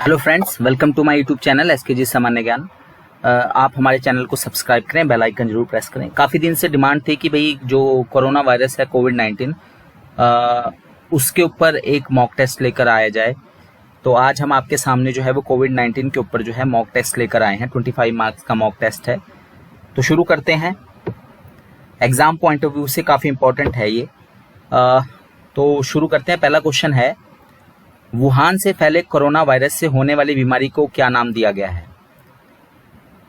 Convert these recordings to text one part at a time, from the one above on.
Hello friends, welcome to my YouTube channel SKG सामान्य ज्ञान। आप हमारे चैनल को सब्सक्राइब करें, बेल आइकन जरूर प्रेस करें। काफ़ी दिन से डिमांड थी कि भाई जो कोरोना वायरस है कोविड-19 उसके ऊपर एक मॉक टेस्ट लेकर आया जाए। तो आज हम आपके सामने जो है वो कोविड-19 के ऊपर जो है मॉक टेस्ट लेकर आए हैं। 25 मार्क्स का मॉक टेस्ट है। तो शुरू करते हैं। एग्जाम पॉइंट ऑफ व्यू से काफ़ी इंपॉर्टेंट है ये। तो शुरू करते हैं। पहला क्वेश्चन है, वुहान से फैले कोरोना वायरस से होने वाली बीमारी को क्या नाम दिया गया है?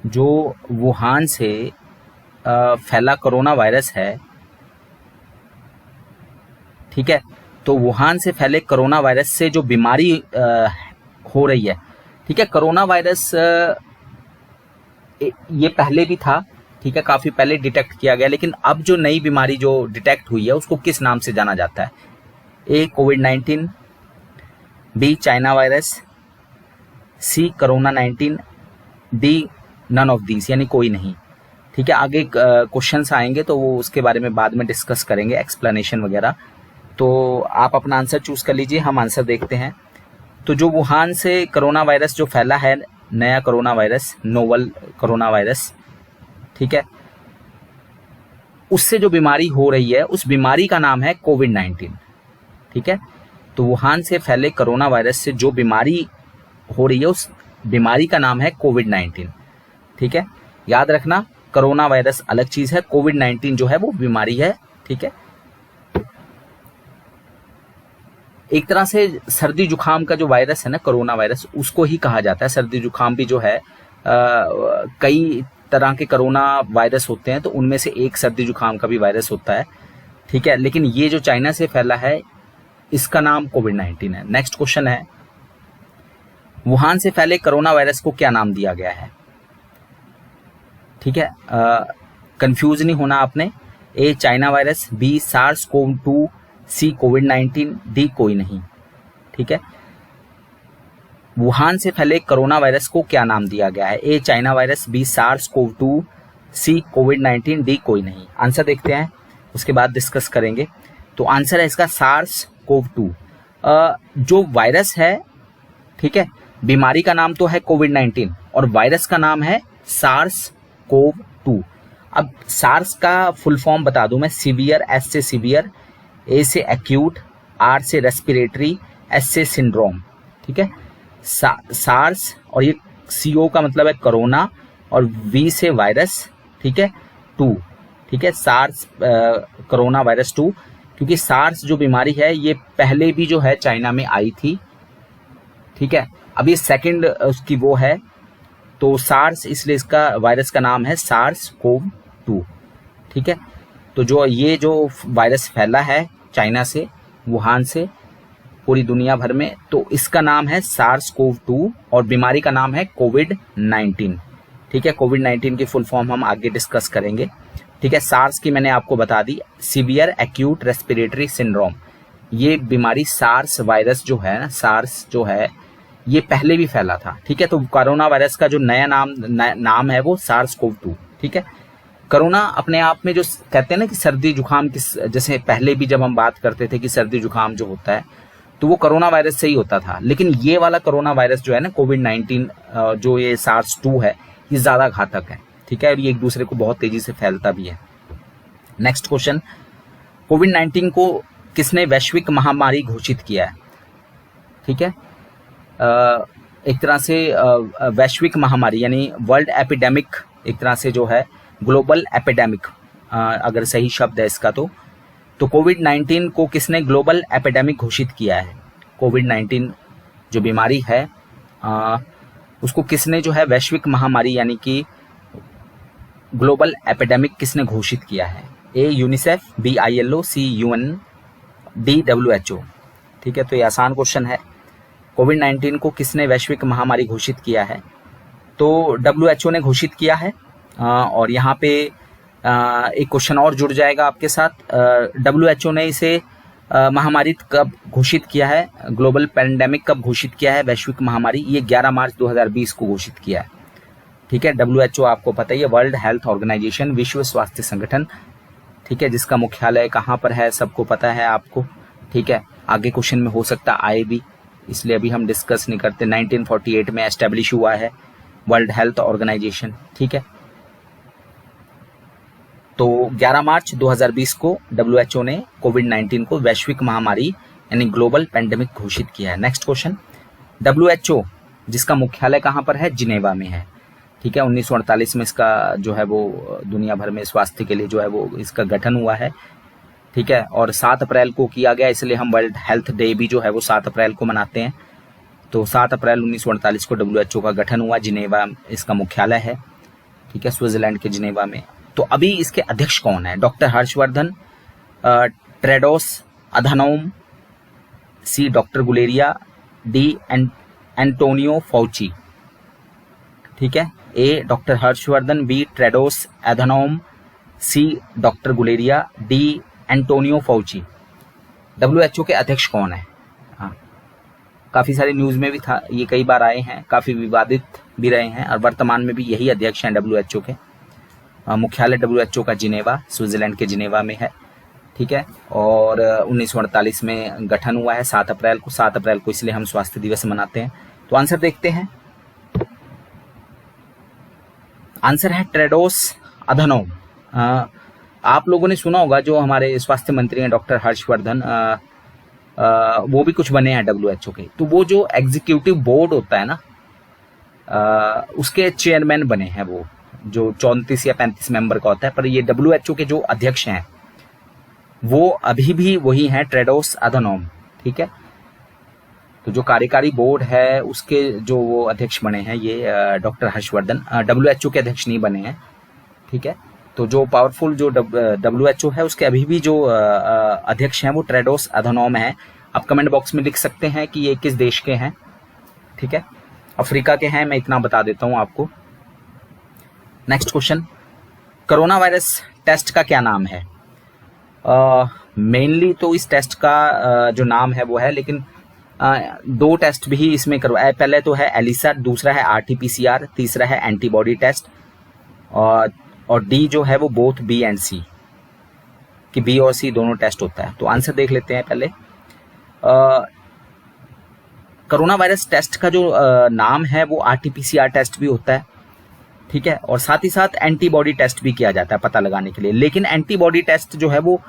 जो वुहान से फैला कोरोना वायरस है, ठीक है, तो वुहान से फैले कोरोना वायरस से जो बीमारी हो रही है, ठीक है, कोरोना वायरस ये पहले भी था, ठीक है, काफी पहले डिटेक्ट किया गया, लेकिन अब जो नई बीमारी जो डिटेक्ट हुई है उसको किस नाम से जाना जाता है? ए कोविड-19, B China virus, C corona 19, D none of these, यानी कोई नहीं। ठीक है, आगे क्वेश्चंस आएंगे तो वो उसके बारे में बाद में डिस्कस करेंगे, एक्सप्लेनेशन वगैरह। तो आप अपना आंसर चूज कर लीजिए, हम आंसर देखते हैं। तो जो वुहान से कोरोना वायरस जो फैला है, नया corona virus, novel corona virus, ठीक है, उससे जो बीमारी हो रही है उस बीमारी का नाम है कोविड-19। ठीक है, तो वुहान से फैले कोरोना वायरस से जो बीमारी हो रही है उस बीमारी का नाम है कोविड-19। ठीक है, याद रखना, कोरोना वायरस अलग चीज है, कोविड-19 जो है वो बीमारी है। ठीक है, एक तरह से सर्दी जुकाम का जो वायरस है ना, कोरोना वायरस, उसको ही कहा जाता है। सर्दी जुकाम भी जो है कई तरह के कोरोना वायरस होते हैं, तो उनमें से एक सर्दी जुकाम का भी वायरस होता है। ठीक है, लेकिन ये जो चाइना से फैला है इसका नाम कोविड-19 है। नेक्स्ट क्वेश्चन है, वुहान से फैले कोरोना वायरस को क्या नाम दिया गया है? ठीक है, कंफ्यूज नहीं होना आपने। A China virus, B SARS CoV 2, C कोविड-19, डी कोई नहीं। ठीक है, वुहान से फैले कोरोना वायरस को क्या नाम दिया गया है? A China virus, B SARS CoV 2, C कोविड-19, डी कोई नहीं। आंसर देखते हैं, उसके बाद डिस्कस करेंगे। तो आंसर है इसका सार्स कोव 2। जो वायरस है, ठीक है, बीमारी का नाम तो है कोविड-19 और वायरस का नाम है सार्स कोव 2। अब सार्स का फुल फॉर्म बता दूं मैं। सीवियर, एस से सीवियर, ए से एक्यूट, आर से रेस्पिरेटरी, एस से सिंड्रोम। ठीक है, सार्स, और ये सीओ का मतलब है कोरोना, और वी से वायरस, ठीक है, 2। ठीक है, सार्स कोरोना वायरस 2, क्योंकि सार्स जो बीमारी है ये पहले भी जो है चाइना में आई थी। ठीक है, अब ये सेकंड उसकी वो है, तो सार्स, इसलिए इसका वायरस का नाम है सार्स कोव 2। ठीक है, तो जो ये जो वायरस फैला है चाइना से, वुहान से, पूरी दुनिया भर में, तो इसका नाम है सार्स कोव 2 और बीमारी का नाम है कोविड-19। ठीक है, कोविड-19 की फुल फॉर्म हम आगे डिस्कस करेंगे। ठीक है, सार्स की मैंने आपको बता दी, सीवियर एक्यूट रेस्पिरेटरी सिंड्रोम। ये बीमारी सार्स वायरस जो है ना, सार्स जो है ये पहले भी फैला था। ठीक है, तो कोरोना वायरस का जो नया नाम है वो सार्स कोव 2। ठीक है, कोरोना अपने आप में जो कहते हैं ना कि सर्दी जुकाम, जैसे पहले भी जब हम बात करते थे कि सर्दी जुकाम जो होता है तो वो कोरोना वायरस से ही होता था, लेकिन ये वाला कोरोना वायरस जो है ना कोविड-19, जो ये सार्स 2 है, ये ज्यादा घातक है। ठीक है, और ये एक दूसरे को बहुत तेजी से फैलता भी है। नेक्स्ट क्वेश्चन, कोविड-19 को किसने वैश्विक महामारी घोषित किया है? ठीक है, एक तरह से वैश्विक महामारी यानी वर्ल्ड एपिडेमिक, एक तरह से जो है ग्लोबल एपिडेमिक, अगर सही शब्द है इसका तो कोविड-19 को किसने ग्लोबल एपिडेमिक घोषित किया है? कोविड-19 जो बीमारी है उसको किसने जो है वैश्विक महामारी यानी कि ग्लोबल एपिडेमिक किसने घोषित किया है? A UNICEF, B ILO, C UN, D WHO। ठीक है, तो ये आसान क्वेश्चन है। कोविड-19 को किसने वैश्विक महामारी घोषित किया है? तो WHO ने घोषित किया है। और यहाँ पे एक क्वेश्चन और जुड़ जाएगा आपके साथ। WHO ने इसे महामारी कब घोषित किया है, ग्लोबल पैंडेमिक कब घोषित किया है, वैश्विक महामारी? ये 11 मार्च 2020 को घोषित किया है। ठीक है, WHO आपको पता ही है, वर्ल्ड हेल्थ ऑर्गेनाइजेशन, विश्व स्वास्थ्य संगठन। ठीक है, जिसका मुख्यालय कहाँ पर है सबको पता है आपको। ठीक है, आगे क्वेश्चन में हो सकता आए भी। इसलिए अभी हम डिस्कस नहीं करते। 1948 में एस्टेब्लिश हुआ है वर्ल्ड हेल्थ ऑर्गेनाइजेशन, ठीक है। तो 11 मार्च 2020 को WHO ने कोविड-19 को वैश्विक महामारी यानी ग्लोबल पेंडेमिक घोषित किया है। नेक्स्ट क्वेश्चन, WHO जिसका मुख्यालय कहाँ पर है? जिनेवा में है, ठीक है। 1948 में इसका जो है वो दुनिया भर में स्वास्थ्य के लिए जो है वो इसका गठन हुआ है, ठीक है। और 7 अप्रैल को किया गया, इसलिए हम वर्ल्ड हेल्थ डे भी जो है वो 7 अप्रैल को मनाते हैं। तो 7 अप्रैल 1948 को WHO का गठन हुआ, जिनेवा इसका मुख्यालय है, ठीक है, स्विट्जरलैंड के जिनेवा में। तो अभी इसके अध्यक्ष कौन है? Doctor Harshvardhan, Tedros Adhanom, C doctor Guleria, D Antonio Fauci, ठीक है। A doctor Harshvardhan, B Tedros Adhanom, C doctor Guleria, D Antonio Fauci. WHO के अध्यक्ष कौन है? हाँ, काफी सारे न्यूज में भी था, ये कई बार आए हैं, काफी विवादित भी रहे हैं, और वर्तमान में भी यही अध्यक्ष हैं WHO के। मुख्यालय WHO का जिनेवा, स्विट्जरलैंड के जिनेवा में है, ठीक है। और 1948 में गठन हुआ है 7 अप्रैल को। 7 अप्रैल को इसलिए हम स्वास्थ्य दिवस मनाते हैं। तो आंसर देखते हैं। आंसर है टेड्रोस अधानोम। आप लोगों ने सुना होगा, जो हमारे स्वास्थ्य मंत्री हैं डॉक्टर हर्षवर्धन, वो भी कुछ बने हैं WHO के। तो वो जो एग्जीक्यूटिव बोर्ड होता है ना, उसके चेयरमैन बने हैं वो, जो 34 या 35 मेंबर का होता है। पर ये WHO के जो अध्यक्ष हैं वो अभी भी वही हैं, टेड्रोस अधानोम, ठीक है। तो जो कार्यकारी बोर्ड है उसके जो वो अध्यक्ष बने हैं ये डॉक्टर हर्षवर्धन, WHO के अध्यक्ष नहीं बने हैं, ठीक है। तो जो पावरफुल जो WHO है उसके अभी भी जो अध्यक्ष हैं वो टेड्रोस अधानोम है। आप कमेंट बॉक्स में लिख सकते हैं कि ये किस देश के हैं, ठीक है। अफ्रीका के हैं, मैं इतना बता देता हूं आपको। Next question, corona virus test का क्या नाम है? मेनली तो इस टेस्ट का जो नाम है वो है, लेकिन 2 टेस्ट भी इसमें करवाया। पहले तो है एलिसा, दूसरा है RT-PCR, तीसरा है एंटीबॉडी टेस्ट, और डी जो है वो बोथ B एंड C, कि B और C दोनों टेस्ट होता है। तो आंसर देख लेते हैं पहले। कोरोना वायरस टेस्ट का जो नाम है वो RT-PCR टेस्ट भी होता है, ठीक है। और साथ ही साथ एंटीबॉडी टेस्ट भी किया जाता है पता लगाने के लिए। लेकिन एंटीबॉडी टेस्ट जो है वो,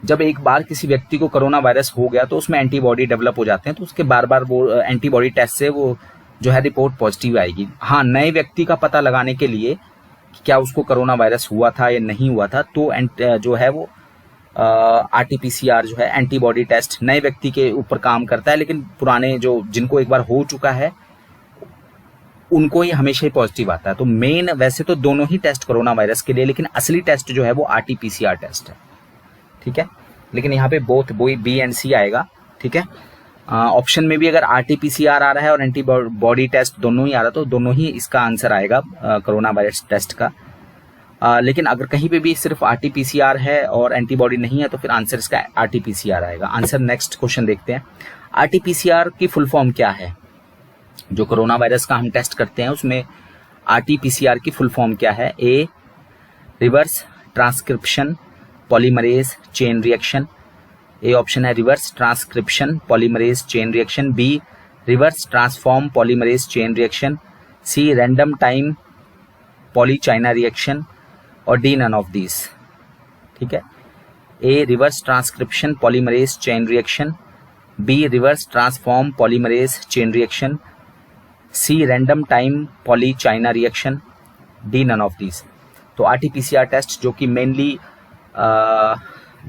जब एक बार किसी व्यक्ति को कोरोना वायरस हो गया तो उसमें एंटीबॉडी डेवलप हो जाते हैं, तो उसके बार बार वो एंटीबॉडी टेस्ट से वो जो है रिपोर्ट पॉजिटिव आएगी। हाँ, नए व्यक्ति का पता लगाने के लिए कि क्या उसको कोरोना वायरस हुआ था या नहीं हुआ था, तो जो है वो RT-PCR जो है एंटीबॉडी टेस्ट नए व्यक्ति के ऊपर काम करता है। लेकिन पुराने जो जिनको एक बार हो चुका है उनको ही हमेशा ही पॉजिटिव आता है। तो मेन वैसे तो दोनों ही टेस्ट कोरोना वायरस के लिए, लेकिन असली टेस्ट जो है वो RT-PCR टेस्ट है, ठीक है। लेकिन यहाँ पे बोथ B एंड C आएगा, ठीक है। ऑप्शन में भी अगर RT-PCR आ रहा है और एंटीबॉडी टेस्ट दोनों ही आ रहा है तो दोनों ही इसका आंसर आएगा कोरोना वायरस टेस्ट का। लेकिन अगर कहीं पे भी सिर्फ RT-PCR है और एंटीबॉडी नहीं है तो फिर आंसर इसका RT-PCR आएगा। आंसर नेक्स्ट क्वेश्चन देखते हैं। RT-PCR की फुल फॉर्म क्या है? जो कोरोना वायरस का हम टेस्ट करते हैं उसमें RT-PCR की फुल फॉर्म क्या है? A reverse transcription polymerase chain reaction. A option है reverse transcription polymerase chain reaction, B reverse transform polymerase chain reaction, C random time poly China reaction, और डी नन ऑफ दिस, ठीक है। A reverse transcription polymerase chain reaction, B reverse transform polymerase chain reaction, C random time poly China reaction, D none of this. तो RT-PCR test जो कि mainly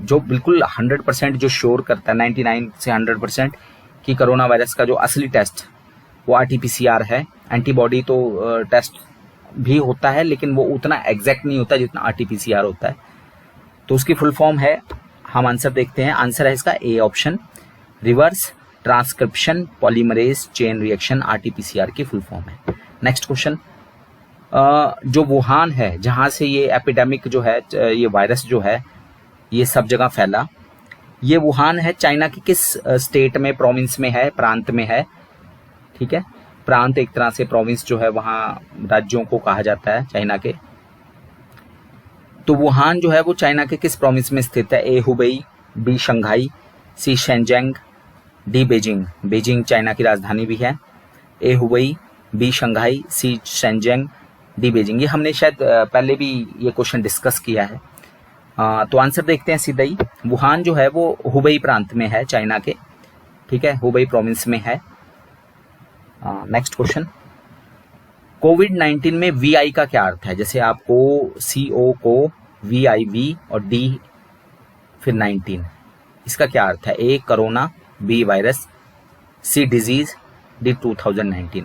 जो बिल्कुल 100% जो sure करता है 99 से 100% कि कोरोना वायरस का जो असली टेस्ट वो RT-PCR है। एंटीबॉडी तो टेस्ट भी होता है लेकिन वो उतना एग्जैक्ट नहीं होता जितना RT-PCR होता है। तो उसकी फुल फॉर्म है, हम आंसर देखते हैं। आंसर है इसका A option, reverse transcription polymerase chain reaction RT-PCR की फुल फॉर्म है। नेक्स्ट क्वेश्चन, जो वुहान है जहां से ये एपिडेमिक जो है, ये वायरस जो है ये सब जगह फैला, ये वुहान है चाइना की किस स्टेट में, प्रोविंस में है, प्रांत में है, ठीक है। प्रांत एक तरह से प्रोविंस जो है वहां राज्यों को कहा जाता है चाइना के। तो वुहान जो है वो चाइना के किस प्रोविंस में स्थित है? ए हुबेई, बी शंघाई, सी शेंजेंग, डी बीजिंग, बीजिंग चाइना की राजधानी भी है। ए हुबई, बी शंघाई, सी शेंजेंग, डी बीजिंग। ये हमने शायद पहले भी ये क्वेश्चन डिस्कस किया है। तो आंसर देखते हैं सीधा ही। वुहान जो है वो हुबई प्रांत में है चाइना के, ठीक है, हुबई प्रोविंस में है। नेक्स्ट क्वेश्चन, कोविड-19 में वीआई का क्या अर्थ है? जैसे आपको CO को VIV और D फिर 19, इसका क्या अर्थ है? ए कोरोना, बी वायरस, सी डिजीज, डी 2019।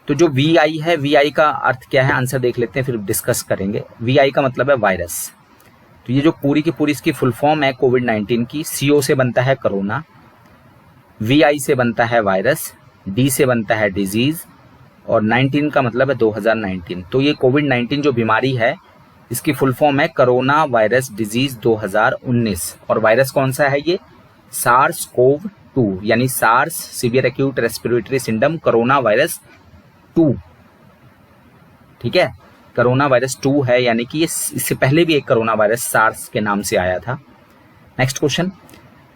तो जो VI है, VI का अर्थ क्या है आंसर देख लेते हैं फिर डिस्कस करेंगे। VI का मतलब है वायरस। तो ये जो पूरी की पूरी इसकी फुल फॉर्म है कोविड-19 की, CO से बनता है कोरोना, VI से बनता है वायरस, D से बनता है डिजीज और 19 का मतलब है 2019। तो ये कोविड-19 जो बीमारी है इसकी फुल फॉर्म है कोरोना वायरस डिजीज 2019। और वायरस कौन सा है? ये SARS-CoV-2 यानी SARS severe acute respiratory syndrome corona virus 2, ठीक है, कोरोना वायरस 2 है, यानी कि ये इससे पहले भी एक कोरोना वायरस सार्स के नाम से आया था। नेक्स्ट क्वेश्चन,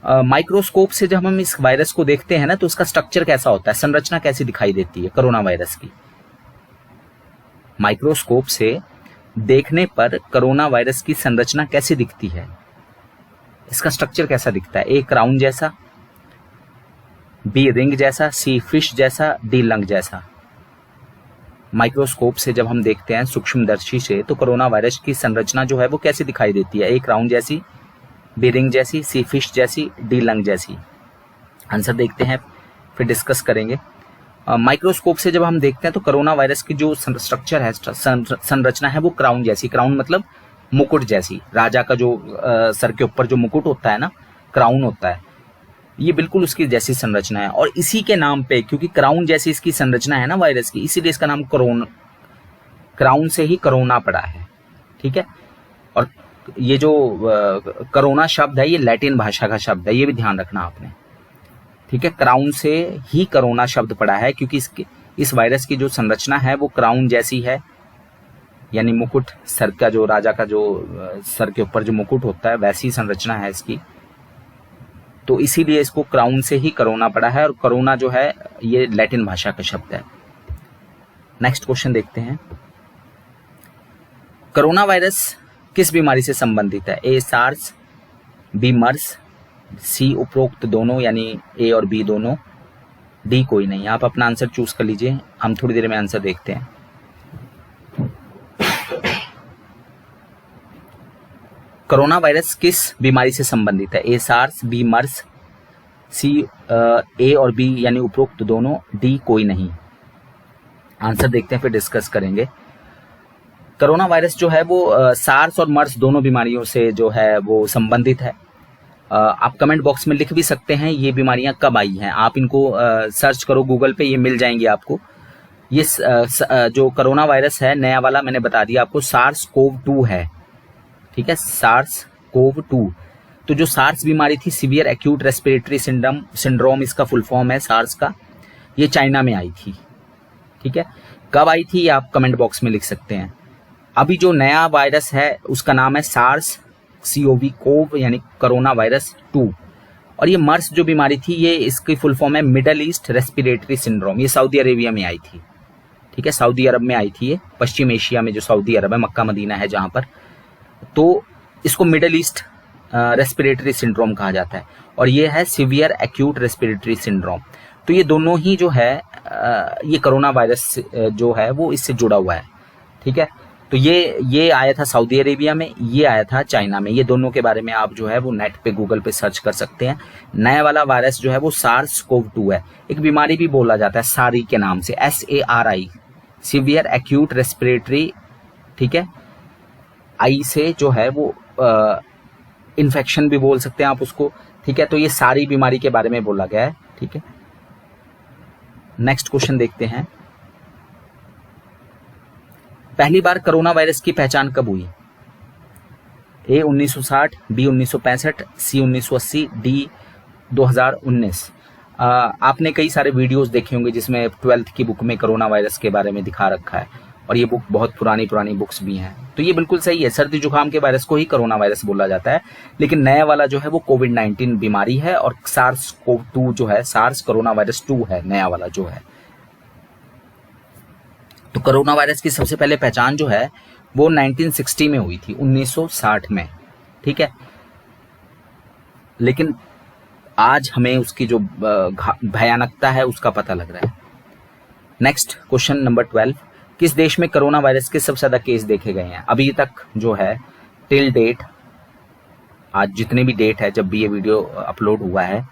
माइक्रोस्कोप से जब हम इस वायरस को देखते हैं ना तो उसका स्ट्रक्चर कैसा होता है, संरचना कैसी दिखाई देती है कोरोना वायरस की? माइक्रोस्कोप से देखने पर कोरोना वायरस की संरचना कैसी दिखती है, इसका स्ट्रक्चर कैसा दिखता है? ए क्राउन जैसा, बी रिंग जैसा, सी फिश जैसा, डी लंग जैसा। माइक्रोस्कोप से जब हम देखते हैं सूक्ष्मदर्शी से तो कोरोना वायरस की संरचना जो है वो कैसी दिखाई देती है? ए क्राउन जैसी, बी रिंग जैसी, सी फिश जैसी, डी लंग जैसी। आंसर देखते हैं फिर डिस्कस करेंगे। माइक्रोस्कोप से जब हम देखते हैं तो कोरोना वायरस की जो स्ट्रक्चर है, संरचना है वो क्राउन जैसी, क्राउन मतलब मुकुट जैसी, राजा का जो सर के ऊपर जो मुकुट होता है ना, क्राउन होता है, ये बिल्कुल उसकी जैसी संरचना है। और इसी के नाम पे, क्योंकि क्राउन जैसी इसकी संरचना है ना वायरस की, इसीलिए इसका नाम क्राउन से ही कोरोना पड़ा है, ठीक है। और ये जो कोरोना शब्द है ये लैटिन भाषा का शब्द है, ये भी ध्यान रखना आपने, ठीक है। क्राउन से ही कोरोना शब्द पड़ा है क्योंकि इस वायरस की जो संरचना है वो क्राउन जैसी है, यानी मुकुट, सर का जो राजा का जो सर के ऊपर जो मुकुट होता है वैसी संरचना है इसकी, तो इसीलिए इसको क्राउन से ही कोरोना पड़ा है। और कोरोना जो है ये लैटिन भाषा का शब्द है। नेक्स्ट क्वेश्चन देखते हैं, कोरोना वायरस किस बीमारी से संबंधित है? ए सार्स, बी मर्स, सी उपरोक्त दोनों यानी ए और बी दोनों, डी कोई नहीं। आप अपना आंसर चूज कर लीजिए, हम थोड़ी देर में आंसर देखते हैं। कोरोना वायरस किस बीमारी से संबंधित है? ए सार्स, बी मर्स, सी ए और बी यानी उपरोक्त दोनों, डी कोई नहीं। आंसर देखते हैं फिर डिस्कस करेंगे। कोरोना वायरस जो है वो सार्स और मर्स दोनों बीमारियों से जो है वो संबंधित है। आप कमेंट बॉक्स में लिख भी सकते हैं ये बीमारियां कब आई हैं, आप इनको सर्च करो गूगल पे, ये मिल जाएंगी आपको। ये जो कोरोना वायरस है नया वाला मैंने बता दिया आपको, SARS-CoV-2 है, ठीक है, SARS-CoV-2। तो जो सार्स बीमारी थी, सीवियर एक्यूट रेस्पिरेटरी सिंड्रोम इसका फुल फॉर्म है सार्स का, ये चाइना में आई थी, ठीक है। कब आई थी आप कमेंट बॉक्स में लिख सकते हैं। अभी जो नया वायरस है उसका नाम है SARS-CoV यानी कोरोना वायरस 2। और ये मर्स जो बीमारी थी ये इसकी फुल फॉर्म है मिडल ईस्ट रेस्पिरेटरी सिंड्रोम, ये सऊदी अरेबिया में आई थी, ठीक है, सऊदी अरब में आई थी ये, पश्चिम एशिया में जो सऊदी अरब है, मक्का मदीना है जहां पर, तो इसको मिडल ईस्ट रेस्पिरेटरी सिंड्रोम कहा जाता है। और ये है सीवियर एक्यूट रेस्पिरेटरी सिंड्रोम। तो ये दोनों ही जो है ये कोरोना वायरस जो है वो इससे जुड़ा हुआ है, ठीक है। तो ये आया था सऊदी अरेबिया में, ये आया था चाइना में। ये दोनों के बारे में आप जो है वो नेट पे गूगल पे सर्च कर सकते हैं। नया वाला वायरस जो है वो SARS-CoV-2 है। एक बीमारी भी बोला जाता है सारी के नाम से, SARI, सीवियर एक्यूट रेस्पिरेटरी, ठीक है, आई से जो है वो इन्फेक्शन भी बोल सकते हैं आप उसको, ठीक है। तो ये सारी बीमारी के बारे में बोला गया है, ठीक है। नेक्स्ट क्वेश्चन देखते हैं, पहली बार कोरोना वायरस की पहचान कब हुई? ए 1960, बी 1965, सी 1980, डी 2019। आपने कई सारे वीडियोस देखे होंगे जिसमें 12th की बुक में कोरोना वायरस के बारे में दिखा रखा है। और ये बुक बहुत पुरानी पुरानी बुक्स भी हैं। तो ये बिल्कुल सही है, सर्दी जुकाम के वायरस को ही कोरोना वायरस बोला जाता है, लेकिन नया वाला जो है वो कोविड-19 बीमारी है और सार्स कोव 2 जो है सार्स कोरोना वायरस 2 है नया वाला जो है। तो कोरोना वायरस की सबसे पहले पहचान जो है वो 1960 में हुई थी, 1960 में, ठीक है। लेकिन आज हमें उसकी जो भयानकता है उसका पता लग रहा है। नेक्स्ट क्वेश्चन नंबर 12, किस देश में कोरोना वायरस के सबसे ज्यादा केस देखे गए हैं अभी तक जो है टिल डेट, आज जितने भी डेट है जब भी ये वीडियो अपलोड हुआ है,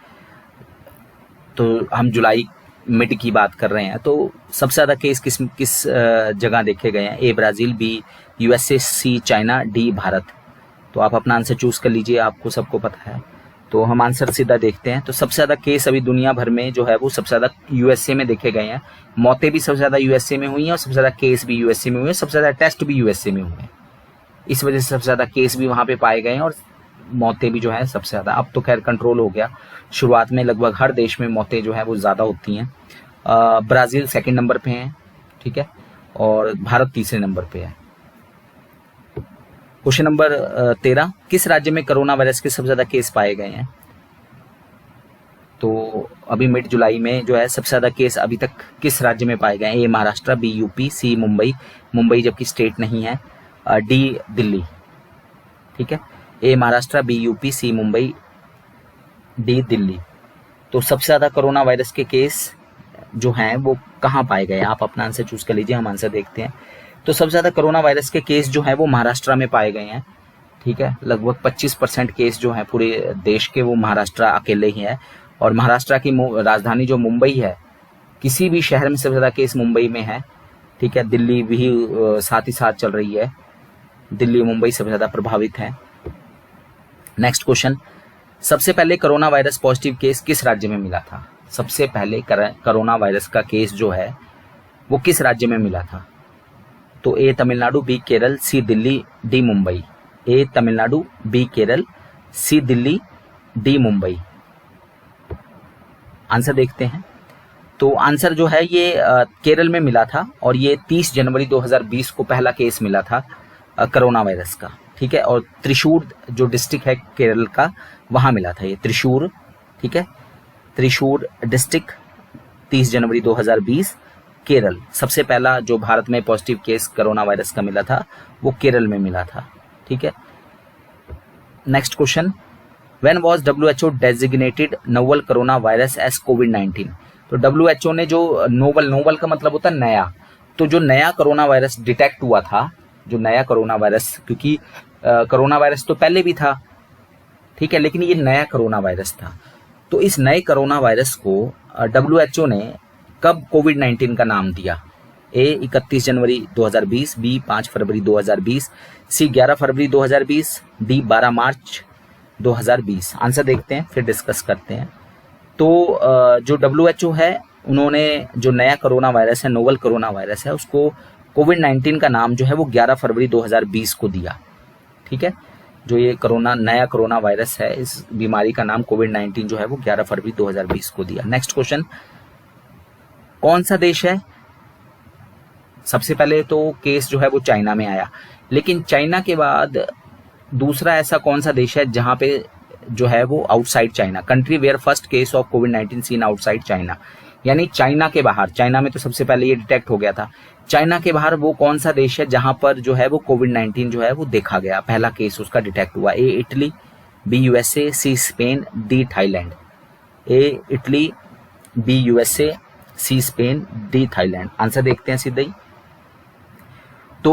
तो हम जुलाई मिड की बात कर रहे हैं, तो सबसे ज्यादा केस किस जगह देखे गए हैं? A Brazil, B USA, C China, D Bharat. तो आप अपना आंसर चूज कर लीजिए, आपको सबको पता है। तो हम आंसर सीधा देखते हैं। तो सबसे ज्यादा केस अभी दुनिया भर में जो है वो सबसे ज्यादा यूएसए में देखे गए हैं, मौतें भी सबसे ज्यादा यूएसए में हुई हैं और सबसे ज्यादा केस भी यूएसए में हुए हैं, सबसे ज्यादा टेस्ट भी यूएसए में हुए हैं, इस वजह से सबसे ज्यादा केस भी वहां पे पाए गए हैं और मौतें भी जो है सबसे ज्यादा। अब तो खैर कंट्रोल हो गया, शुरुआत में लगभग हर देश में मौतें जो है वो ज्यादा होती हैं। ब्राजील सेकंड नंबर पे है, ठीक है, और भारत तीसरे नंबर पे है। क्वेश्चन नंबर 13, किस राज्य में कोरोना वायरस के सबसे ज्यादा केस पाए गए हैं? तो अभी मिड जुलाई में जो है सबसे ज्यादा केस अभी तक किस राज्य में पाए गए हैं? ए महाराष्ट्र, बी यूपी, सी मुंबई, मुंबई जबकि स्टेट नहीं है, डी दिल्ली, ठीक है। ए महाराष्ट्र, बी यूपी, सी मुंबई, डी दिल्ली। तो सबसे ज्यादा कोरोना वायरस के केस जो हैं वो कहाँ पाए गए? आप अपना आंसर चूज कर लीजिए, हम आंसर देखते हैं। तो सबसे ज्यादा कोरोना वायरस के केस जो हैं वो महाराष्ट्र में पाए गए हैं, ठीक है। लगभग 25% केस जो हैं पूरे देश के वो महाराष्ट्र अकेले ही है, और महाराष्ट्र की राजधानी जो मुंबई है, किसी भी शहर में सबसे ज्यादा केस मुंबई में है, ठीक है। दिल्ली भी साथ ही साथ चल रही है, दिल्ली मुंबई सबसे ज्यादा प्रभावित है। नेक्स्ट क्वेश्चन, सबसे पहले कोरोना वायरस पॉजिटिव केस किस राज्य में मिला था? सबसे पहले कोरोना वायरस का केस जो है वो किस राज्य में मिला था? तो ए तमिलनाडु, बी केरल, सी दिल्ली, डी मुंबई। ए तमिलनाडु, बी केरल, सी दिल्ली, डी मुंबई। आंसर देखते हैं। तो आंसर जो है ये केरल में मिला था और ये 30 जनवरी 2020 को पहला केस मिला था कोरोना वायरस का, ठीक है। और त्रिशूर जो डिस्ट्रिक्ट है केरल का, वहां मिला था ये त्रिशूर, ठीक है। त्रिशूर डिस्ट्रिक्ट 30 जनवरी 2020 केरल। सबसे पहला जो भारत में पॉजिटिव केस कोरोना वायरस का मिला था वो केरल में मिला था, ठीक है। Next question, when was WHO designated novel corona virus as कोविड-19? तो WHO ने जो नोवल का मतलब होता है नया, तो जो नया कोरोना वायरस डिटेक्ट हुआ था, जो नया कोरोना वायरस, क्योंकि कोरोना वायरस तो पहले भी था, ठीक है, लेकिन ये नया कोरोना वायरस था। तो इस नए कोरोना वायरस को WHO ने कब कोविड-19 का नाम दिया? ए 31 जनवरी 2020, बी 5 फरवरी 2020, सी 11 फरवरी 2020, डी 12 मार्च 2020। आंसर देखते हैं फिर डिस्कस करते हैं। तो जो WHO है उन्होंने जो नया कोरोना वायरस है, नोवल कोरोना वायरस है, उसको कोविड-19 का नाम जो है वो 11 फरवरी 2020 को दिया, ठीक है। जो ये नया कोरोना वायरस है, इस बीमारी का नाम कोविड-19 जो है वो 11 फरवरी 2020 को दिया। नेक्स्ट क्वेश्चन, कौन सा देश है? सबसे पहले तो केस जो है वो चाइना में आया, लेकिन चाइना के बाद दूसरा ऐसा कौन सा देश है जहां पे जो है वो outside China, country where first case of कोविड-19 सीन आउटसाइड चाइना, यानी चाइना के बाहर। चाइना में तो सबसे पहले ये डिटेक्ट हो गया था, चाइना के बाहर वो कौन सा देश है जहां पर जो है वो कोविड-19 जो है वो देखा गया, पहला केस उसका डिटेक्ट हुआ? A Italy, B USA, C Spain, D Thailand. A Italy, B USA, C Spain, D Thailand. Answer देखते हैं सीधे ही। तो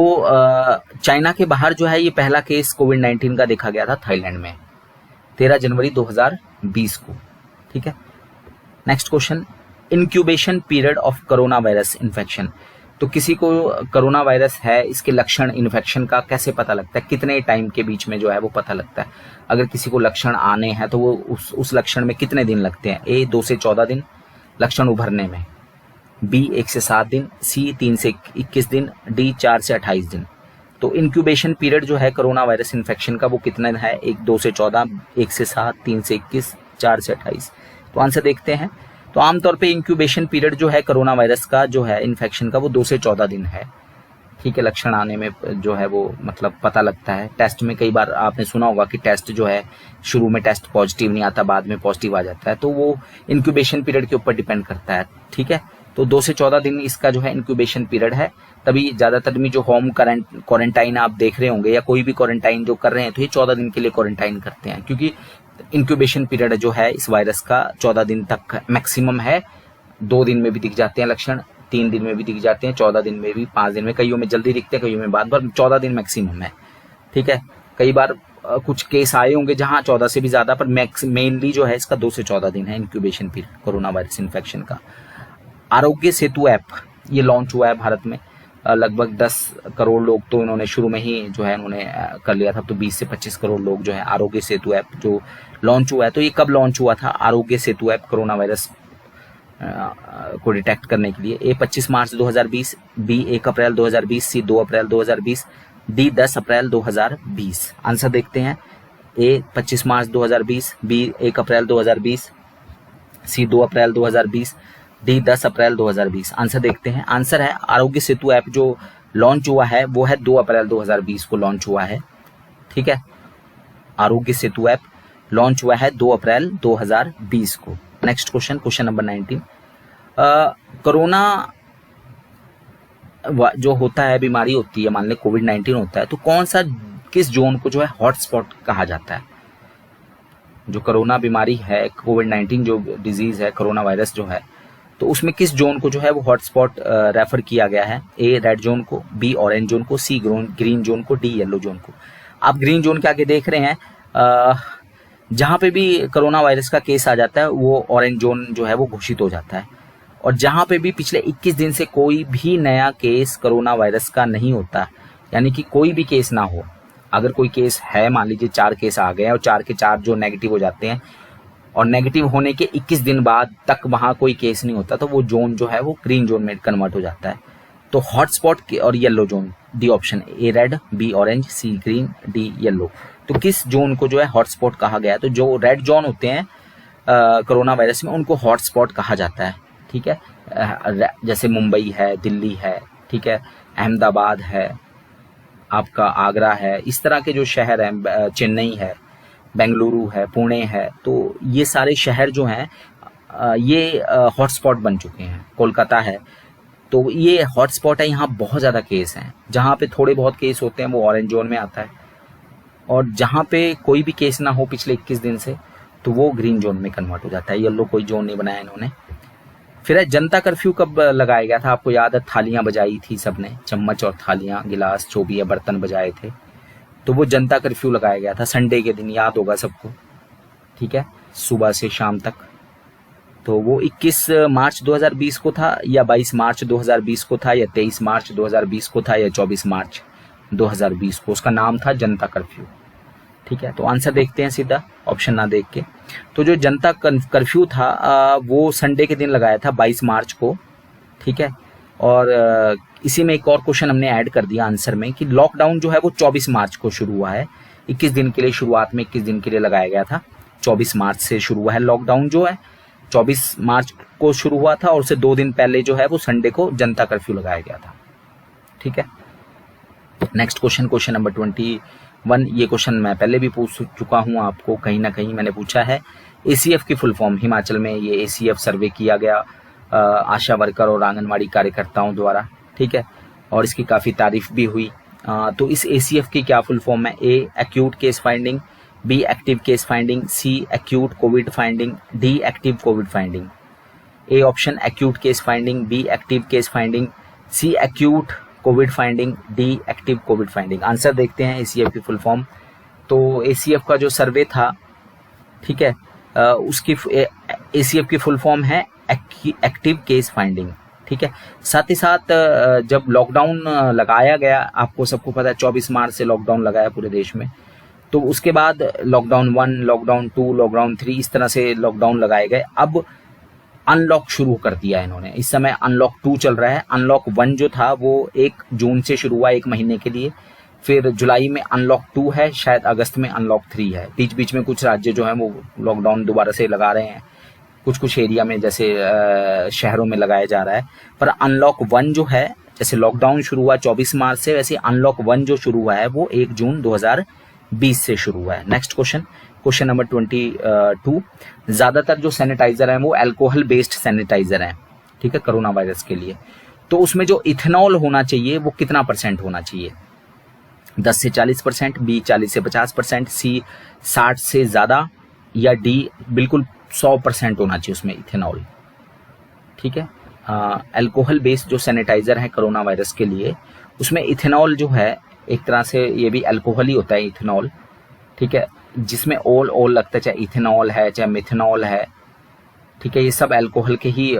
चाइना के बाहर जो है ये पहला केस कोविड-19 का देखा गया था थाईलैंड में 13 जनवरी 2020 को, ठीक है। Next question, incubation period of corona virus infection. तो किसी को कोरोना वायरस है, इसके लक्षण इन्फेक्शन का कैसे पता लगता है? कितने टाइम के बीच में जो है वो पता लगता है? अगर किसी को लक्षण आने हैं तो वो उस लक्षण में कितने दिन लगते हैं? ए 2 से 14 दिन लक्षण उभरने में, बी 1 से 7 दिन, सी 3 से 21 दिन, डी 4 से 28 दिन। तो इंक्यूबेशन पीरियड जो है कोरोना वायरस इन्फेक्शन का वो कितना है? 2 से 14, 1 से 7, 3 से 21, 4 से 28। तो आंसर देखते हैं। तो आमतौर पे इंक्यूबेशन पीरियड जो है कोरोना वायरस का जो है इन्फेक्शन का वो 2 से 14 दिन है, ठीक है, लक्षण आने में जो है वो मतलब पता लगता है। टेस्ट में कई बार आपने सुना होगा कि टेस्ट जो है शुरू में टेस्ट पॉजिटिव नहीं आता, बाद में पॉजिटिव आ जाता है, तो वो इंक्यूबेशन पीरियड के ऊपर डिपेंड करता है। ठीक है, तो 2 से 14 दिन इसका जो है इंक्यूबेशन पीरियड है। तभी ज्यादातर में जो होम क्वारंटाइन आप देख रहे होंगे या कोई भी क्वारंटाइन जो कर रहे हैं तो ये 14 दिन के लिए क्वारंटाइन करते हैं, क्योंकि इंक्यूबेशन पीरियड जो है इस वायरस का 14 दिन तक मैक्सिमम है। 2 दिन में भी दिख जाते हैं लक्षण, 3 दिन में भी दिख जाते हैं, 14 दिन में भी, 5 दिन में, कईयों में जल्दी दिखते हैं, कईयों में बाद पर 14 दिन मैक्सिमम है। ठीक है, कई बार कुछ केस आए होंगे जहां 14 से भी ज्यादा, पर मेनली जो है इसका 2 से 14 दिन है incubation period corona virus infection का। आरोग्य सेतु ऐप ये लॉन्च हुआ है भारत में। लगभग 10 करोड़ लोग तो इन्होंने शुरू में ही जो है इन्होंने कर लिया था, तो 20 से 25 करोड़ लोग जो है आरोग्य सेतु ऐप जो लॉन्च हुआ है। तो ये कब लॉन्च हुआ था Aarogya Setu app corona virus को डिटेक्ट करने के लिए? ए 25 मार्च 2020, बी 1 अप्रैल 2020, सी 2 अप्रैल 2020, डी 10 अप्रैल 2020। आंसर देखते हैं। ए 25 मार्च 2020, बी 1 अप्रैल 2020, सी 2 अप्रैल 2020, डी 10 अप्रैल 2020। आंसर देखते हैं। आंसर है आरोग्य सेतु ऐप जो लॉन्च हुआ है वो है 2 अप्रैल 2020 को लॉन्च हुआ है। ठीक है, आरोग्य सेतु ऐप लॉन्च हुआ है 2 अप्रैल 2020 को। Next question, question number 19। Corona जो होता है, बीमारी होती है, मान ले कोविड-19 होता है, तो कौन सा किस जोन को जो है हॉटस्पॉट कहा जाता है? जो कोरोना बीमारी है, कोविड-19 जो डिजीज है, कोरोना वायरस जो है, तो उसमें किस जोन को जो है वो हॉटस्पॉट रेफर किया गया है? ए रेड जोन को, बी ऑरेंज जोन को, सी ग्रीन जोन को, डी येलो जोन को। आप ग्रीन जोन के आगे देख रहे हैं, जहां पे भी कोरोना वायरस का केस आ जाता है वो ऑरेंज जोन जो है वो घोषित हो जाता है, और जहां पे भी पिछले 21 दिन से कोई भी नया केस कोरोना वायरस का नहीं होता, यानी कि कोई भी केस ना हो, अगर कोई केस है, मान लीजिए 4 केस आ गए हैं और 4 के 4 जो नेगेटिव हो जाते हैं, और नेगेटिव होने के 21 दिन बाद तक वहां कोई केस नहीं होता, तो वो जोन जो है वो ग्रीन जोन में कन्वर्ट हो जाता है। तो हॉटस्पॉट और yellow zone, D option, A red, be orange, C green, D yellow. तो किस जोन को जो है हॉटस्पॉट कहा गया है? तो जो रेड जोन होते हैं कोरोना वायरस में, उनको हॉटस्पॉट कहा जाता है। ठीक है, जैसे मुंबई है, दिल्ली है, ठीक है, अहमदाबाद है, आपका आगरा है, इस तरह के जो शहर हैं, चेन्नई है, बेंगलुरु है, पुणे है, तो ये सारे शहर जो हैं ये हॉटस्पॉट बन चुके हैं। कोलकाता है, तो ये हॉटस्पॉट है, यहाँ बहुत ज़्यादा केस हैं। जहाँ पे थोड़े बहुत केस होते हैं वो ऑरेंज जोन में आता है, और जहाँ पे कोई भी केस ना हो पिछले 21 दिन से तो वो ग्रीन जोन में कन्वर्ट हो जाता है। येलो कोई जोन नहीं बनाया इन्होंने। फिर है जनता कर्फ्यू कब लगाया गया था? आपको याद है, थालियां बजाई थी सबने, चम्मच और थालियां, गिलास, जो भी है बर्तन बजाए थे, तो वो जनता कर्फ्यू लगाया गया था संडे के दिन, याद होगा सबको। ठीक है, सुबह से शाम तक। तो वो 21 मार्च 2020 को था, या 22 मार्च 2020 को था, या 23 मार्च 2020 को था, या 24 मार्च 2020 को। उसका नाम था जनता कर्फ्यू। ठीक है, तो आंसर देखते हैं सीधा, ऑप्शन ना देख के। तो जो जनता कर्फ्यू था वो संडे के दिन लगाया था, 22 मार्च को। ठीक है, और इसी में एक और क्वेश्चन हमने ऐड कर दिया आंसर में कि लॉकडाउन जो है वो 24 मार्च को शुरू हुआ है। 21 दिन के लिए, शुरुआत में 21 दिन के लिए लगाया गया था। 24 मार्च से शुरू हुआ है लॉकडाउन, जो है 24 मार्च को शुरू हुआ था, और उससे 2 दिन पहले जो है वो संडे को जनता कर्फ्यू लगाया गया था। ठीक है, नेक्स्ट क्वेश्चन, क्वेश्चन नंबर 21। ये क्वेश्चन मैं पहले भी पूछ चुका हूं आपको, कहीं ना कहीं मैंने पूछा है। ACF की फुल फॉर्म, हिमाचल में ये ACF सर्वे किया गया आशा वर्कर और आंगनवाड़ी कार्यकर्ताओं द्वारा। ठीक है, और इसकी काफ़ी तारीफ भी हुई। तो इस ACF की क्या फुल फॉर्म है? A acute case finding, B active case finding, C acute covid finding, D active covid finding. A option acute case finding, B active case finding, C acute covid finding, D active covid finding. Answer देखते हैं ACF की full form. तो ACF का जो सर्वे था, ठीक है, उसकी ACF की फुल फॉर्म है एक्टिव केस फाइंडिंग। ठीक है, साथ ही साथ जब लॉकडाउन लगाया गया, आपको सबको पता है 24 मार्च से लॉकडाउन लगाया पूरे देश में, तो उसके बाद लॉकडाउन 1, लॉकडाउन 2, लॉकडाउन 3, इस तरह से लॉकडाउन लगाए गए। अब अनलॉक शुरू कर दिया इन्होंने। इस समय अनलॉक 2 चल रहा है। अनलॉक 1 जो था वो 1 जून से शुरू हुआ, 1 महीने के लिए। फिर जुलाई में अनलॉक 2 है, शायद अगस्त में अनलॉक 3 है। बीच बीच में कुछ राज्य जो है वो लॉकडाउन दोबारा से लगा रहे हैं, कुछ कुछ एरिया में, जैसे शहरों में लगाया जा रहा है। पर अनलॉक 1 जो है जैसे लॉकडाउन शुरू हुआ 24 मार्च से, वैसे अनलॉक 1 जो शुरू हुआ है वो 1 जून 2020 से शुरू हुआ है। नेक्स्ट क्वेश्चन नंबर 22, ज्यादातर जो सैनिटाइजर हैं वो अल्कोहल बेस्ड सैनिटाइजर हैं, ठीक है, कोरोना वायरस के लिए। तो उसमें जो इथेनॉल होना चाहिए वो कितना % होना चाहिए? 10 से 40%, बी 40 से 50%, सी 60 से ज्यादा, या डी बिल्कुल 100% होना चाहिए उसमें इथेनॉल, ठीक है। अल्कोहल बेस्ड जो सैनिटाइजर है कोरोना वायरस के लिए, उसमें इथेनॉल जो है एक तरह से ये भी अल्कोहल ही होता है इथेनॉल, ठीक है, जिसमें ओल लगता है, चाहे इथेनॉल है चाहे मिथेनॉल है, ठीक है, ये सब अल्कोहल के ही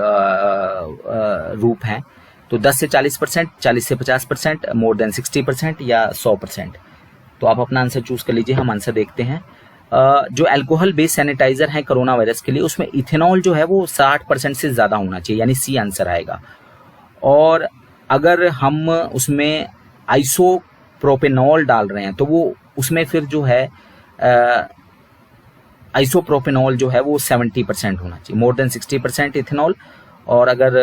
रूप हैं। तो 10 से 40%, 40 से 50%, मोर देन 60% या 100%। तो आप अपना आंसर चूज कर लीजिए। हम आंसर देखते हैं। जो अल्कोहल बेस्ड सैनिटाइजर है कोरोना वायरस के लिए, उसमें इथेनॉल जो है वो 60% से ज़्यादा होना चाहिए, यानी सी आंसर आएगा। और अगर हम उसमें आइसोप्रोपेनॉल डाल रहे हैं तो वो उसमें फिर जो है आइसोप्रोपेनॉल जो है वो 70% होना चाहिए, मोर देन 60% इथेनॉल। और अगर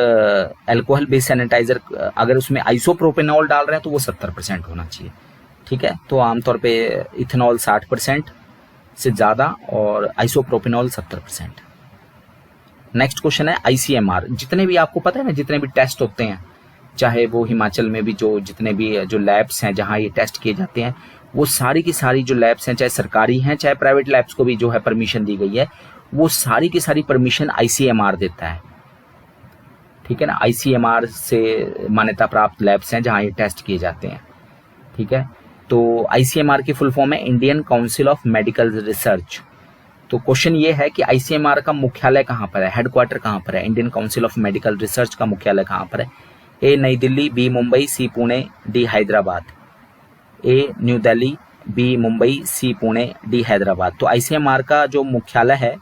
अल्कोहल बेस्ड सैनिटाइजर अगर उसमें आइसोप्रोपेनॉल डाल रहे हैं तो वो 70% होना चाहिए, ठीक है। तो आमतौर पे इथेनॉल 60% से ज़्यादा और आइसोप्रोपेनॉल 70%। नेक्स्ट क्वेश्चन है ICMR। जितने भी आपको पता है ना, जितने भी टेस्ट होते हैं, चाहे वो हिमाचल में भी जो जितने भी जो लैब्स हैं जहाँ ये टेस्ट किए जाते हैं, वो सारी की सारी जो लैब्स हैं, चाहे सरकारी हैं चाहे प्राइवेट लैब्स को भी जो है परमिशन दी गई है, वो सारी की सारी परमिशन ICMR देता है, ठीक है ना। ICMR से मान्यता प्राप्त लैब्स हैं जहाँ ये टेस्ट किए जाते हैं, ठीक है। तो ICMR की फुल फॉर्म है Indian Council of Medical research. तो क्वेश्चन ये है कि ICMR का मुख्यालय कहाँ पर है, हेडक्वार्टर कहाँ पर है, Indian Council of Medical Research का मुख्यालय कहाँ पर है? A Nai Delhi, B Mumbai, C Pune, D Hyderabad. A New Delhi, B Mumbai, C Pune, D Hyderabad. तो ICMR का जो मुख्यालय है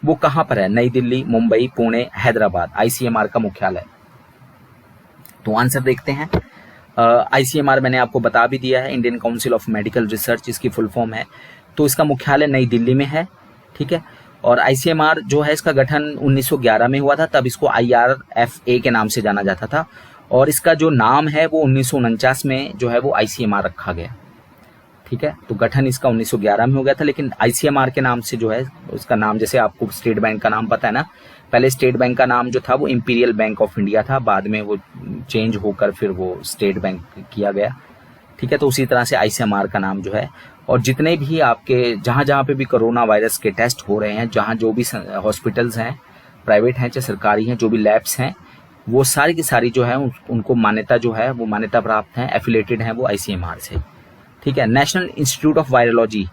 वो कहाँ पर है? नई दिल्ली, मुंबई, पुणे, हैदराबाद, ICMR का मुख्यालय। तो आंसर देखते हैं। ICMR मैंने आपको बता भी दिया है, Indian Council of Medical research इसकी फुल फॉर्म है। तो इसका मुख्यालय नई दिल्ली में है, ठीक है। और ICMR जो है इसका गठन 1911 में हुआ था, तब इसको IRFA के नाम से जाना जाता था। और इसका जो नाम है वो 1949 में जो है वो ICMR रखा गया, ठीक है। तो गठन इसका 1911 में हो गया था, लेकिन ICMR के नाम से जो है उसका नाम, जैसे आपको स्टेट बैंक का नाम पता है ना, पहले स्टेट बैंक का नाम जो था वो इंपीरियल बैंक ऑफ इंडिया था, बाद में वो चेंज होकर फिर वो स्टेट बैंक किया गया, ठीक है। तो उसी तरह से ICMR का नाम जो है, और जितने भी आपके जहाँ जहाँ पे भी कोरोना वायरस के टेस्ट हो रहे हैं, जहाँ जो भी हॉस्पिटल्स हैं, प्राइवेट हैं चाहे सरकारी हैं, जो भी लैब्स हैं, वो सारी की सारी जो है उनको मान्यता जो है वो मान्यता प्राप्त हैं, एफिलेटेड हैं वो ICMR से, ठीक है। नेशनल इंस्टीट्यूट ऑफ वायरोलॉजी,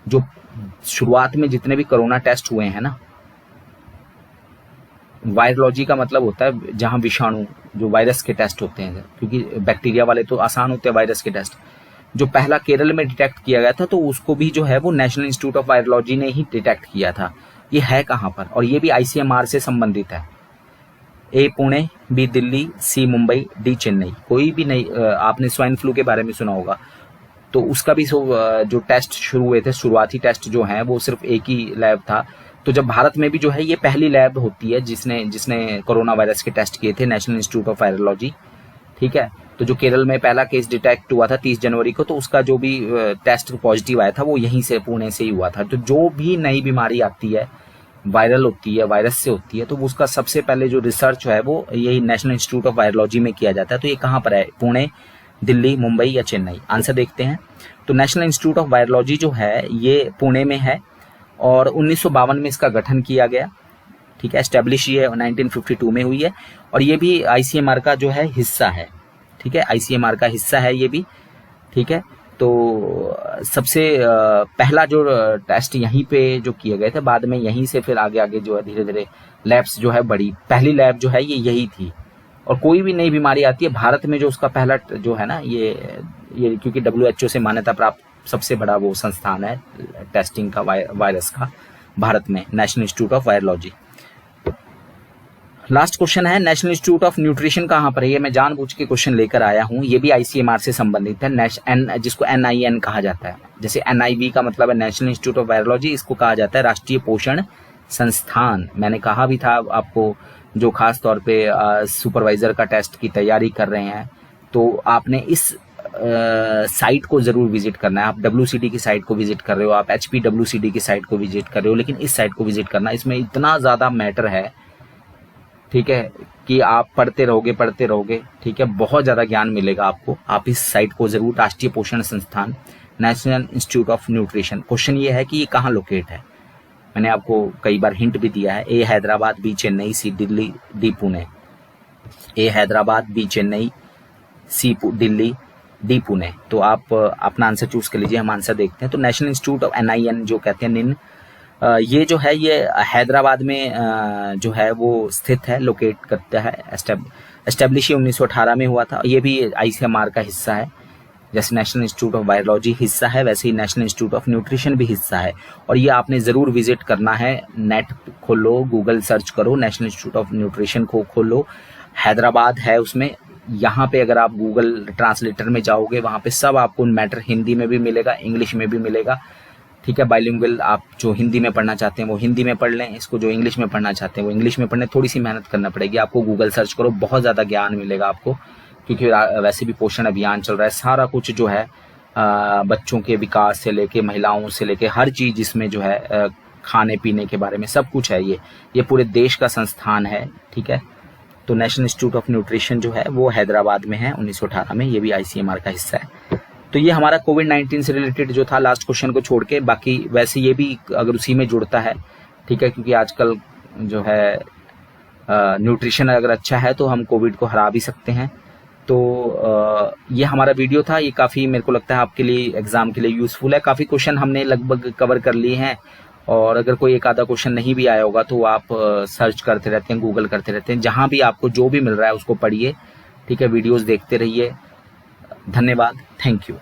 जो शुरुआत में जितने भी कोरोना टेस्ट हुए हैं ना, वायरोलॉजी का मतलब होता है जहां विषाणु, जो वायरस के टेस्ट होते हैं, क्योंकि बैक्टीरिया वाले तो आसान होते हैं वायरस के टेस्ट। जो पहला केरल में डिटेक्ट किया गया था, तो उसको भी जो है वो नेशनल इंस्टीट्यूट ऑफ वायरोलॉजी ने ही डिटेक्ट किया था। ये है कहाँ पर? और ये भी ICMR से संबंधित है। ए पुणे, बी दिल्ली, सी मुंबई, डी चेन्नई। कोई भी नहीं, आपने स्वाइन फ्लू के बारे में सुना होगा, तो उसका भी जो टेस्ट शुरू हुए थे, शुरुआती टेस्ट जो हैं वो सिर्फ एक ही लैब था। तो जब भारत में भी जो है ये पहली लैब होती है जिसने कोरोना वायरस के टेस्ट किए थे, नेशनल इंस्टीट्यूट ऑफ वायरोलॉजी, ठीक है। तो जो केरल में पहला केस डिटेक्ट हुआ था 30 जनवरी को, तो उसका जो भी टेस्ट पॉजिटिव आया था वो यहीं से, पुणे से ही हुआ था। तो जो भी नई बीमारी आती है, वायरल होती है, वायरस से होती है, तो उसका सबसे पहले जो रिसर्च है वो यही नेशनल इंस्टीट्यूट ऑफ वायरोलॉजी में किया जाता है। तो ये कहाँ पर है? पुणे, दिल्ली, मुंबई या चेन्नई? आंसर देखते हैं। तो नेशनल इंस्टीट्यूट ऑफ वायरोलॉजी जो है ये पुणे में है, और 1952 में इसका गठन किया गया, ठीक है। एस्टेब्लिश ये 1952 में हुई है, और ये भी ICMR का जो है हिस्सा है, ठीक है। ICMR का हिस्सा है ये भी, ठीक है। तो सबसे पहला जो टेस्ट यहीं पे जो किए गए थे, बाद में यहीं से फिर आगे आगे जो है धीरे धीरे लैब्स जो है बड़ी, पहली लैब जो है ये यही थी। और कोई भी नई बीमारी आती है भारत में, जो उसका पहला जो है ना ये क्योंकि WHO से मान्यता प्राप्त सबसे बड़ा वो संस्थान है टेस्टिंग का वायरस का भारत में, national institute of virology. Last question है, नेशनल इंस्टीट्यूट ऑफ न्यूट्रिशन कहाँ पर है? ये मैं जानबूझ के क्वेश्चन लेकर आया हूँ, ये भी ICMR से संबंधित है, जिसको NIN कहा जाता है। जैसे NIV का मतलब है नेशनल इंस्टीट्यूट ऑफ वायरोलॉजी, इसको कहा जाता है राष्ट्रीय पोषण संस्थान। मैंने कहा भी था आपको जो खास तौर पे सुपरवाइज़र का टेस्ट की तैयारी कर रहे हैं, तो आपने इस साइट को ज़रूर विजिट करना है। आप WCT की साइट को विजिट कर रहे हो, आप HPWCT की साइट को विजिट कर रहे हो, लेकिन इस साइट को विजिट करना, इसमें इतना ज़्यादा मैटर है, ठीक है, कि आप पढ़ते रहोगे, ठीक है, बहुत ज़्यादा ज्ञान मिलेगा आपको। आप इस साइट को ज़रूर, राष्ट्रीय पोषण संस्थान, national institute of nutrition. Question ये है कि ये कहाँ लोकेट है, मैंने आपको कई बार हिंट भी दिया है। A Hyderabad, B Chennai, C Delhi, D Pune. A Hyderabad, B Chennai, C Delhi, D Pune. तो आप अपना आंसर चूज कर लीजिए, हम आंसर देखते हैं। तो नेशनल इंस्टीट्यूट ऑफ NIN जो कहते हैं निन, ये जो है ये हैदराबाद में जो है वो स्थित है, लोकेट करता है। एस्टेब्लिश 1918 में हुआ था। ये भी ICMR का हिस्सा है। जैसे नेशनल इंस्टीट्यूट ऑफ बायोलॉजी हिस्सा है, वैसे ही नेशनल इंस्टीट्यूट ऑफ न्यूट्रिशन भी हिस्सा है। और ये आपने ज़रूर विजिट करना है। नेट खोलो, गूगल सर्च करो, नेशनल इंस्टीट्यूट ऑफ न्यूट्रिशन को खोलो, हैदराबाद है उसमें। यहाँ पे अगर आप गूगल ट्रांसलेटर में जाओगे, वहाँ पे सब आपको मैटर हिंदी में भी मिलेगा, इंग्लिश में भी मिलेगा, ठीक है। बाइलिंगुअल, आप जो हिंदी में पढ़ना चाहते हैं वो हिंदी में पढ़ लें, इसको जो इंग्लिश में पढ़ना चाहते हैं वो इंग्लिश में पढ़ लें। थोड़ी सी मेहनत करना पड़ेगी आपको, गूगल सर्च करो, बहुत ज़्यादा ज्ञान मिलेगा आपको, क्योंकि वैसे भी पोषण अभियान चल रहा है। सारा कुछ जो है बच्चों के विकास से लेके, महिलाओं से लेके, हर चीज़ इसमें जो है खाने पीने के बारे में सब कुछ है। ये पूरे देश का संस्थान है, ठीक है। तो नेशनल इंस्टीट्यूट ऑफ न्यूट्रिशन जो है वो हैदराबाद में है 1918 में, ये भी ICMR का हिस्सा है। तो ये हमारा कोविड-19 से रिलेटेड जो था लास्ट क्वेश्चन को छोड़ के, बाकी वैसे ये भी अगर उसी में जुड़ता है, ठीक है, क्योंकि आजकल जो है न्यूट्रिशन अगर अच्छा है तो हम कोविड को हरा भी सकते हैं। तो ये हमारा वीडियो था, ये काफ़ी मेरे को लगता है आपके लिए, एग्जाम के लिए यूज़फुल है। काफ़ी क्वेश्चन हमने लगभग कवर कर लिए हैं, और अगर कोई एक आधा क्वेश्चन नहीं भी आया होगा तो आप सर्च करते रहते हैं, गूगल करते रहते हैं, जहाँ भी आपको जो भी मिल रहा है उसको पढ़िए, ठीक है। वीडियोज़ देखते रहिए। धन्यवाद, थैंक यू।